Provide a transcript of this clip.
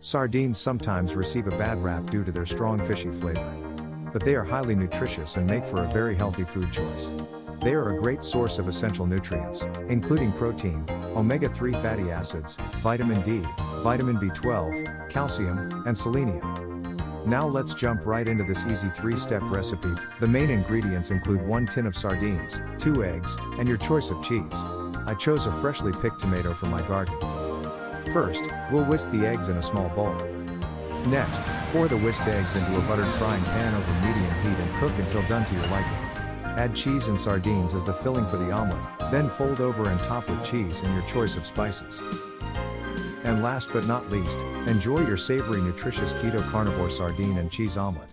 Sardines sometimes receive a bad rap due to their strong fishy flavor. But they are highly nutritious and make for a very healthy food choice. They are a great source of essential nutrients, including protein, omega-3 fatty acids, vitamin D, vitamin B12, calcium, and selenium. Now let's jump right into this easy 3-step recipe. The main ingredients include 1 tin of sardines, 2 eggs, and your choice of cheese. I chose a freshly picked tomato from my garden. First, we'll whisk the eggs in a small bowl. Next, pour the whisked eggs into a buttered frying pan over medium heat and cook until done to your liking. Add cheese and sardines as the filling for the omelet, then fold over and top with cheese and your choice of spices. And last but not least, enjoy your savory nutritious keto carnivore sardine and cheese omelet.